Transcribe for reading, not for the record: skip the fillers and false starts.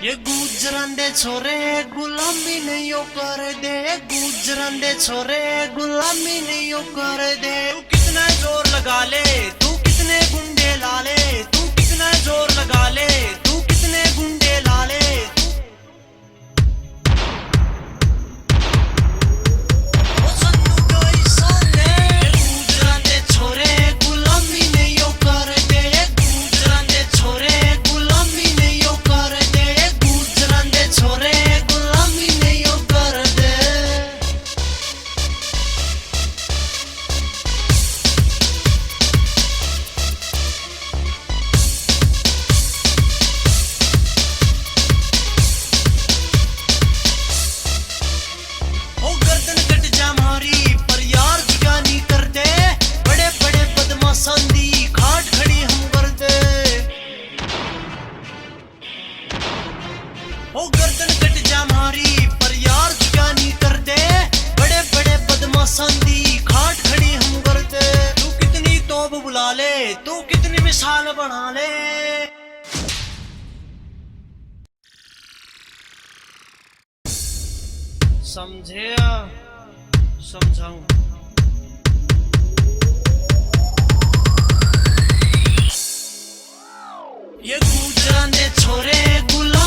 ये गुजरांदे छोरे गुलामी नहीं ओ कर दे, गुजरांदे छोरे गुलामी नहीं ओ कर दे। तू कितना जोर लगा ले, तू कितने गुंडे ला ले, तू कितना जोर लगा ले, तू कितने गुंडे ला ले। ओ गर्दन कट जा मारी पर यार जुगानी कर दे, बड़े बड़े बदमाशां दी खाट खड़ी हम कर दे। तू कितनी तौब बुला ले, तू कितनी मिसाल बना ले। समझे समझाऊं ये गुजरांदे छोरे गुलाम